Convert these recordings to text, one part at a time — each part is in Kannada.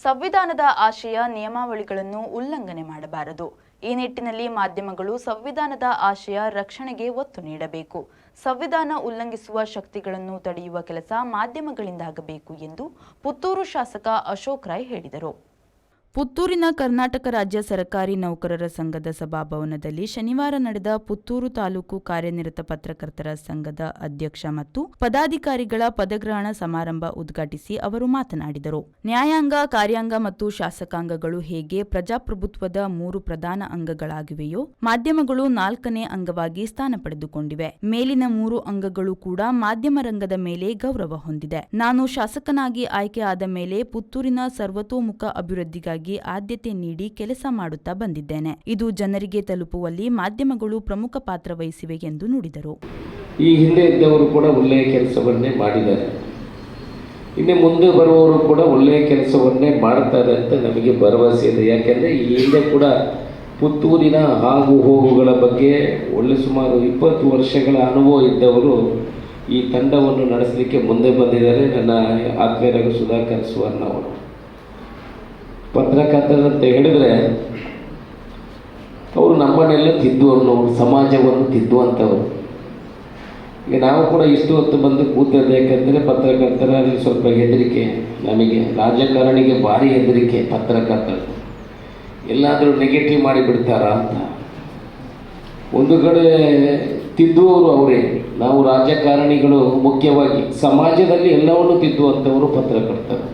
ಸಂವಿಧಾನದ ಆಶಯ ನಿಯಮಾವಳಿಗಳನ್ನು ಉಲ್ಲಂಘನೆ ಮಾಡಬಾರದು. ಈ ನಿಟ್ಟಿನಲ್ಲಿ ಮಾಧ್ಯಮಗಳು ಸಂವಿಧಾನದ ಆಶಯ ರಕ್ಷಣೆಗೆ ಒತ್ತು ನೀಡಬೇಕು. ಸಂವಿಧಾನ ಉಲ್ಲಂಘಿಸುವ ಶಕ್ತಿಗಳನ್ನು ತಡೆಯುವ ಕೆಲಸ ಮಾಧ್ಯಮಗಳಿಂದಾಗಬೇಕು ಎಂದು ಪುತ್ತೂರು ಶಾಸಕ ಅಶೋಕ್ ರೈ ಹೇಳಿದರು. ಪುತ್ತೂರಿನ ಕರ್ನಾಟಕ ರಾಜ್ಯ ಸರ್ಕಾರಿ ನೌಕರರ ಸಂಘದ ಸಭಾಭವನದಲ್ಲಿ ಶನಿವಾರ ನಡೆದ ಪುತ್ತೂರು ತಾಲೂಕು ಕಾರ್ಯನಿರತ ಪತ್ರಕರ್ತರ ಸಂಘದ ಅಧ್ಯಕ್ಷ ಮತ್ತು ಪದಾಧಿಕಾರಿಗಳ ಪದಗ್ರಹಣ ಸಮಾರಂಭ ಉದ್ಘಾಟಿಸಿ ಅವರು ಮಾತನಾಡಿದರು. ನ್ಯಾಯಾಂಗ, ಕಾರ್ಯಾಂಗ ಮತ್ತು ಶಾಸಕಾಂಗಗಳು ಹೇಗೆ ಪ್ರಜಾಪ್ರಭುತ್ವದ 3 ಪ್ರಧಾನ ಅಂಗಗಳಾಗಿವೆಯೋ, ಮಾಧ್ಯಮಗಳು 4ನೇ ಅಂಗವಾಗಿ ಸ್ಥಾನ ಪಡೆದುಕೊಂಡಿವೆ. ಮೇಲಿನ 3 ಅಂಗಗಳು ಕೂಡ ಮಾಧ್ಯಮ ರಂಗದ ಮೇಲೆ ಗೌರವ ಹೊಂದಿದೆ. ನಾನು ಶಾಸಕನಾಗಿ ಆಯ್ಕೆ ಆದ ಮೇಲೆ ಪುತ್ತೂರಿನ ಸರ್ವತೋಮುಖ ಅಭಿವೃದ್ಧಿಗಾಗಿ ಆದ್ಯತೆ ನೀಡಿ ಕೆಲಸ ಮಾಡುತ್ತಾ ಬಂದಿದ್ದೇನೆ. ಇದು ಜನರಿಗೆ ತಲುಪುವಲ್ಲಿ ಮಾಧ್ಯಮಗಳು ಪ್ರಮುಖ ಪಾತ್ರ ವಹಿಸಿವೆ ಎಂದು ನುಡಿದರು. ಈ ಹಿಂದೆ ಇದ್ದವರು ಕೂಡ ಒಳ್ಳೆಯ ಕೆಲಸವನ್ನೇ ಮಾಡಿದ್ದಾರೆ. ಇನ್ನು ಮುಂದೆ ಬರುವವರು ಕೂಡ ಒಳ್ಳೆಯ ಕೆಲಸವನ್ನೇ ಮಾಡ್ತಾರೆ ಅಂತ ನಮಗೆ ಭರವಸೆ ಇದೆ. ಯಾಕೆಂದರೆ ಈ ಹಿಂದೆ ಕೂಡ ಪುತ್ತೂರಿನ ಆಗು ಹೋಗುಗಳ ಬಗ್ಗೆ ಸುಮಾರು 20 ವರ್ಷಗಳ ಅನುಭವ ಇದ್ದವರು ಈ ತಂಡವನ್ನು ನಡೆಸಲಿಕ್ಕೆ ಮುಂದೆ ಬಂದಿದ್ದಾರೆ. ನನ್ನ ಆತ್ಮೀಯರಾದ ಸುಧಾಕರ್ ಸುವರ್ಣ ಅವರು ಪತ್ರಕರ್ತರಂತ ಹೇಳಿದರೆ ಅವರು ನಮ್ಮನ್ನೆಲ್ಲ ತಿದ್ದುವವರು, ಸಮಾಜವನ್ನು ತಿದ್ದುವಂಥವರು. ಈಗ ನಾವು ಕೂಡ ಇಷ್ಟು ಹೊತ್ತು ಬಂದು ಕೂತಿದ್ದೆ. ಯಾಕೆಂದರೆ ಪತ್ರಕರ್ತರಲ್ಲಿ ಸ್ವಲ್ಪ ಹೆದರಿಕೆ, ನಮಗೆ ರಾಜಕಾರಣಿಗೆ ಭಾರಿ ಹೆದರಿಕೆ. ಪತ್ರಕರ್ತರು ಎಲ್ಲಾದರೂ ನೆಗೆಟಿವ್ ಮಾಡಿಬಿಡ್ತಾರಾ ಅಂತ. ಒಂದು ಕಡೆ ತಿದ್ದುವವರು ಅವರೇ. ನಾವು ರಾಜಕಾರಣಿಗಳು ಮುಖ್ಯವಾಗಿ ಸಮಾಜದಲ್ಲಿ ಎಲ್ಲವನ್ನು ತಿದ್ದುವಂಥವರು ಪತ್ರಕರ್ತರು.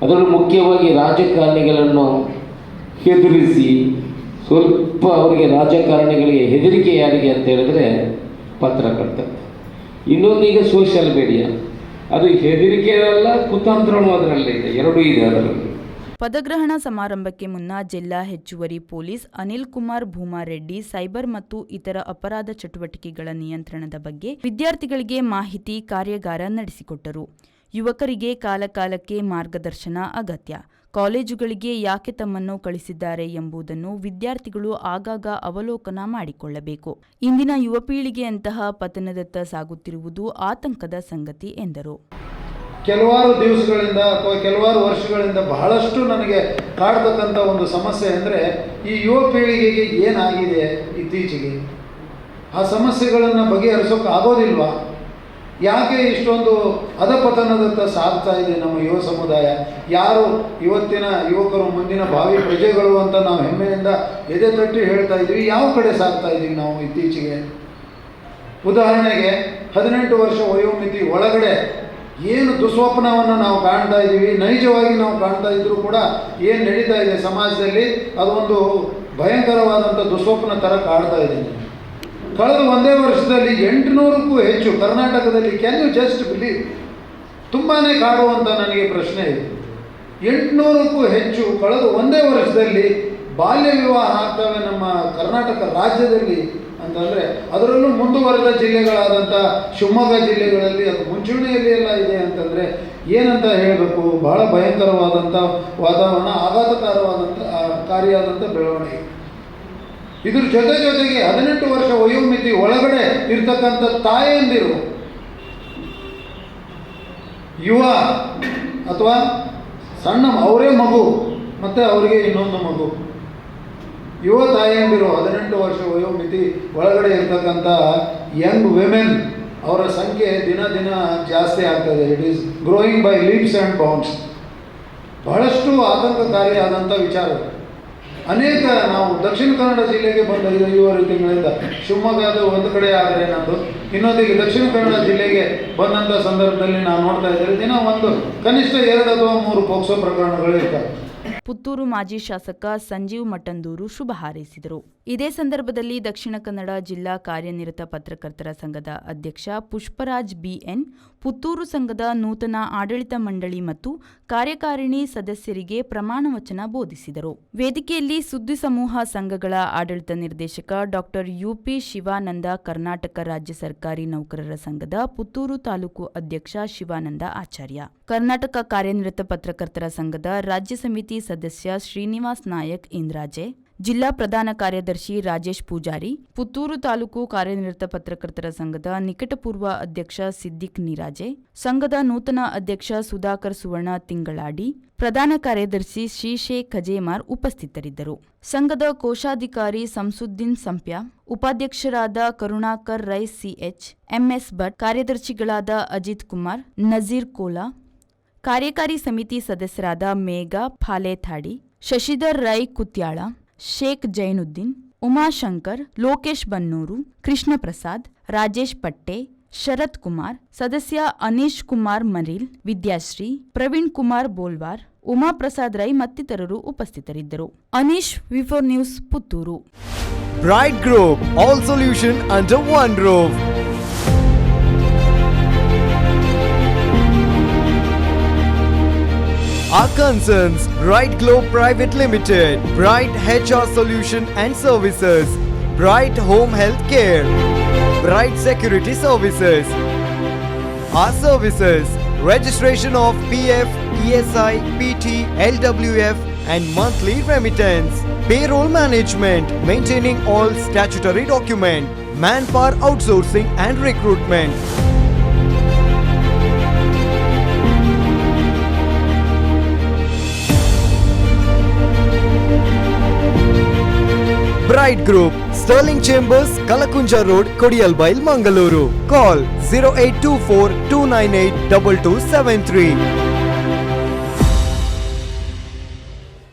ಅದರಲ್ಲೂ ಮುಖ್ಯವಾಗಿ ರಾಜಕಾರಣಿಗಳನ್ನು ಹೆದರಿಸಿ ಸ್ವಲ್ಪ ಅವರಿಗೆ ರಾಜಕಾರಣಿಗಳಿಗೆ ಹೆದರಿಕೆ ಯಾರಿಗೆ ಅಂತ ಹೇಳಿದ್ರೆ ಪತ್ರಕರ್ತರು. ಇನ್ನೊಂದೀಗ ಸೋಷಿಯಲ್ ಮೀಡಿಯಾ, ಅದು ಹೆದರಿಕೆ ಅಲ್ಲ, ಕುತಂತ್ರನೂ ಅದರಲ್ಲೇ ಇದೆ, ಎರಡೂ ಇದೆ ಅದರಲ್ಲಿ. ಪದಗ್ರಹಣ ಸಮಾರಂಭಕ್ಕೆ ಮುನ್ನ ಜಿಲ್ಲಾ ಹೆಚ್ಚುವರಿ ಪೊಲೀಸ್ ಅನಿಲ್ ಕುಮಾರ್ ಭೂಮಾರೆಡ್ಡಿ ಸೈಬರ್ ಮತ್ತು ಇತರ ಅಪರಾಧ ಚಟುವಟಿಕೆಗಳ ನಿಯಂತ್ರಣದ ಬಗ್ಗೆ ವಿದ್ಯಾರ್ಥಿಗಳಿಗೆ ಮಾಹಿತಿ ಕಾರ್ಯಾಗಾರ ನಡೆಸಿಕೊಟ್ಟರು. ಯುವಕರಿಗೆ ಕಾಲಕಾಲಕ್ಕೆ ಮಾರ್ಗದರ್ಶನ ಅಗತ್ಯ. ಕಾಲೇಜುಗಳಿಗೆ ಯಾಕೆ ತಮ್ಮನ್ನು ಕಳಿಸಿದ್ದಾರೆ ಎಂಬುದನ್ನು ವಿದ್ಯಾರ್ಥಿಗಳು ಆಗಾಗ ಅವಲೋಕನ ಮಾಡಿಕೊಳ್ಳಬೇಕು. ಇಂದಿನ ಯುವ ಪೀಳಿಗೆಯಂತಹ ಪತನದತ್ತ ಸಾಗುತ್ತಿರುವುದು ಆತಂಕದ ಸಂಗತಿ ಎಂದರು. ಕೆಲವಾರು ದಿವಸಗಳಿಂದ ಅಥವಾ ಕೆಲವಾರು ವರ್ಷಗಳಿಂದ ಬಹಳಷ್ಟು ನನಗೆ ಕಾಡ್ತಕ್ಕಂಥ ಒಂದು ಸಮಸ್ಯೆ ಅಂದರೆ ಈ ಯುವ ಪೀಳಿಗೆಗೆ ಏನಾಗಿದೆ ಇತ್ತೀಚೆಗೆ, ಆ ಸಮಸ್ಯೆಗಳನ್ನು ಬಗೆಹರಿಸೋಕೆ ಆಗೋದಿಲ್ವಾ? ಯಾಕೆ ಇಷ್ಟೊಂದು ಅಧಪತನದತ್ತ ಸಾಗ್ತಾ ಇದೆ ನಮ್ಮ ಯುವ ಸಮುದಾಯ? ಯಾರು ಇವತ್ತಿನ ಯುವಕರು ಮುಂದಿನ ಭಾವಿ ಪ್ರಜೆಗಳು ಅಂತ ನಾವು ಹೆಮ್ಮೆಯಿಂದ ಎದೆ ತಟ್ಟಿ ಹೇಳ್ತಾ ಇದ್ದೀವಿ, ಯಾವ ಕಡೆ ಸಾಗ್ತಾ ಇದ್ದೀವಿ ನಾವು ಇತ್ತೀಚೆಗೆ? ಉದಾಹರಣೆಗೆ 18 ವರ್ಷ ವಯೋಮಿತಿ ಒಳಗಡೆ ಏನು ದುಸ್ವಪ್ನವನ್ನು ನಾವು ಕಾಣ್ತಾ ಇದ್ದೀವಿ, ನೈಜವಾಗಿ ನಾವು ಕಾಣ್ತಾ ಇದ್ದರೂ ಕೂಡ ಏನು ನಡೀತಾ ಇದೆ ಸಮಾಜದಲ್ಲಿ, ಅದೊಂದು ಭಯಂಕರವಾದಂಥ ದುಸ್ವಪ್ನ ಥರ ಕಾಡ್ತಾ ಇದ್ದೀನಿ. ಕಳೆದ ಒಂದೇ ವರ್ಷದಲ್ಲಿ 800ಕ್ಕೂ ಹೆಚ್ಚು ಕರ್ನಾಟಕದಲ್ಲಿ, ಕ್ಯಾನ್ ಯು ಜಸ್ಟ್ ಬಿಲೀವ್, ತುಂಬಾ ಕಾಡುವಂಥ ನನಗೆ ಪ್ರಶ್ನೆ ಇದೆ. 800ಕ್ಕೂ ಹೆಚ್ಚು ಕಳೆದ ಒಂದೇ ವರ್ಷದಲ್ಲಿ ಬಾಲ್ಯ ವಿವಾಹ ಆಗ್ತವೆ ನಮ್ಮ ಕರ್ನಾಟಕ ರಾಜ್ಯದಲ್ಲಿ ಅಂತಂದರೆ, ಅದರಲ್ಲೂ ಮುಂದುವರೆದ ಜಿಲ್ಲೆಗಳಾದಂಥ ಶಿವಮೊಗ್ಗ ಜಿಲ್ಲೆಗಳಲ್ಲಿ ಅದು ಮುಂಚೂಣಿಯಲ್ಲಿ ಎಲ್ಲ ಇದೆ ಅಂತಂದರೆ ಏನಂತ ಹೇಳಬೇಕು? ಬಹಳ ಭಯಂಕರವಾದಂಥ ವಾತಾವರಣ, ಆಘಾತಕಾರವಾದಂಥ ಕಾರಿಯಾದಂಥ ಬೆಳವಣಿಗೆ. ಇದ್ರ ಜೊತೆಗೆ 18 ವರ್ಷ ವಯೋಮಿತಿ ಒಳಗಡೆ ಇರ್ತಕ್ಕಂಥ ತಾಯಂದಿರು, ಯುವ ಅಥವಾ ಸಣ್ಣ ಅವರೇ ಮಗು ಮತ್ತು ಅವರಿಗೆ ಇನ್ನೊಂದು ಮಗು, ಯುವ ತಾಯಂದಿರು 18 ವರ್ಷ ವಯೋಮಿತಿ ಒಳಗಡೆ ಇರ್ತಕ್ಕಂಥ ಯಂಗ್ ವಿಮೆನ್, ಅವರ ಸಂಖ್ಯೆ ದಿನ ದಿನ ಜಾಸ್ತಿ ಆಗ್ತದೆ. It is growing by leaps and bounds. ಬಹಳಷ್ಟು ಆತಂಕಕಾರಿಯಾದಂಥ ವಿಚಾರಗಳು. ಅನೇಕ ನಾವು ದಕ್ಷಿಣ ಕನ್ನಡ ಜಿಲ್ಲೆಗೆ ಬಂದ 5 ತಿಂಗಳಿಂದ ಶಿವಮೊಗ್ಗದ ಒಂದು ಕಡೆ ಆದರೆ ನಂದು, ಇನ್ನೊಂದಿಗೆ ದಕ್ಷಿಣ ಕನ್ನಡ ಜಿಲ್ಲೆಗೆ ಬಂದಂಥ ಸಂದರ್ಭದಲ್ಲಿ ನಾವು ನೋಡ್ತಾ ಇದ್ದೇವೆ ದಿನ ಒಂದು ಕನಿಷ್ಠ 2 ಅಥವಾ 3 ಪೋಕ್ಸೋ ಪ್ರಕರಣಗಳು ಇರ್ತವೆ. ಪುತ್ತೂರು ಮಾಜಿ ಶಾಸಕ ಸಂಜೀವ್ ಮಠಂದೂರು ಶುಭ ಹಾರೈಸಿದರು. ಇದೇ ಸಂದರ್ಭದಲ್ಲಿ ದಕ್ಷಿಣ ಕನ್ನಡ ಜಿಲ್ಲಾ ಕಾರ್ಯನಿರತ ಪತ್ರಕರ್ತರ ಸಂಘದ ಅಧ್ಯಕ್ಷ ಪುಷ್ಪರಾಜ್ ಬಿಎನ್, ಪುತ್ತೂರು ಸಂಘದ ನೂತನ ಆಡಳಿತ ಮಂಡಳಿ ಮತ್ತು ಕಾರ್ಯಕಾರಿಣಿ ಸದಸ್ಯರಿಗೆ ಪ್ರಮಾಣ ವಚನ ಬೋಧಿಸಿದರು. ವೇದಿಕೆಯಲ್ಲಿ ಸುದ್ದಿ ಸಮೂಹ ಸಂಘಗಳ ಆಡಳಿತ ನಿರ್ದೇಶಕ ಡಾಕ್ಟರ್ ಯುಪಿ ಶಿವಾನಂದ, ಕರ್ನಾಟಕ ರಾಜ್ಯ ಸರ್ಕಾರಿ ನೌಕರರ ಸಂಘದ ಪುತ್ತೂರು ತಾಲೂಕು ಅಧ್ಯಕ್ಷ ಶಿವಾನಂದ ಆಚಾರ್ಯ, ಕರ್ನಾಟಕ ಕಾರ್ಯನಿರತ ಪತ್ರಕರ್ತರ ಸಂಘದ ರಾಜ್ಯ ಸಮಿತಿ ಸದಸ್ಯ ಶ್ರೀನಿವಾಸ್ ನಾಯಕ್ ಇಂದ್ರಾಜೆ, ಜಿಲ್ಲಾ ಪ್ರಧಾನ ಕಾರ್ಯದರ್ಶಿ ರಾಜೇಶ್ ಪೂಜಾರಿ, ಪುತ್ತೂರು ತಾಲೂಕು ಕಾರ್ಯನಿರತ ಪತ್ರಕರ್ತರ ಸಂಘದ ನಿಕಟಪೂರ್ವ ಅಧ್ಯಕ್ಷ ಸಿದ್ದಿಕ್ ನಿರಾಜೆ, ಸಂಘದ ನೂತನ ಅಧ್ಯಕ್ಷ ಸುಧಾಕರ್ ಸುವರ್ಣ ತಿಂಗಳಾಡಿ, ಪ್ರಧಾನ ಕಾರ್ಯದರ್ಶಿ ಶ್ರೀಶೇಖ್ ಖಜೇಮಾರ್ ಉಪಸ್ಥಿತರಿದ್ದರು. ಸಂಘದ ಕೋಶಾಧಿಕಾರಿ ಸಂಸುದ್ದೀನ್ ಸಂಪ್ಯ, ಉಪಾಧ್ಯಕ್ಷರಾದ ಕರುಣಾಕರ್ ರೈ ಸಿಎಚ್, ಎಂಎಸ್ ಭಟ್, ಕಾರ್ಯದರ್ಶಿಗಳಾದ ಅಜಿತ್ ಕುಮಾರ್, ನಜೀರ್ ಕೋಲಾ, ಕಾರ್ಯಕಾರಿ ಸಮಿತಿ ಸದಸ್ಯರಾದ ಮೇಘಾ ಫಾಲೇಥಾಡಿ, ಶಶಿಧರ್ ರೈ ಕುತ್ಯಾಳ, ಶೇಖ್ ಜೈನುದ್ದೀನ್, ಉಮಾಶಂಕರ್, ಲೋಕೇಶ್ ಬನ್ನೂರು, ಕೃಷ್ಣ ಪ್ರಸಾದ್, ರಾಜೇಶ್ ಪಟ್ಟೆ, ಶರತ್ ಕುಮಾರ್, ಸದಸ್ಯ ಅನೀಶ್ ಕುಮಾರ್ ಮರೀಲ್, ವಿದ್ಯಾಶ್ರೀ, ಪ್ರವೀಣ್ ಕುಮಾರ್ ಬೋಲ್ವಾರ್, ಉಮಾಪ್ರಸಾದ್ ರೈ ಮತ್ತಿತರರು ಉಪಸ್ಥಿತರಿದ್ದರು. ಅನೀಶ್, ವಿ4 news, Puttur. Bright Group, all solution under one roof. Our concerns: Bright Globe Private Limited, Bright HR Solution and Services, Bright Home Health Care, Bright Security Services. Our services: registration of PF, ESI, PT, LWF and monthly remittance, payroll management, maintaining all statutory documents, manpower outsourcing and recruitment. Bright Group, Sterling Chambers, Kalakunja Road, Kodiyalbail, Mangaluru. Call 0824 298 2273.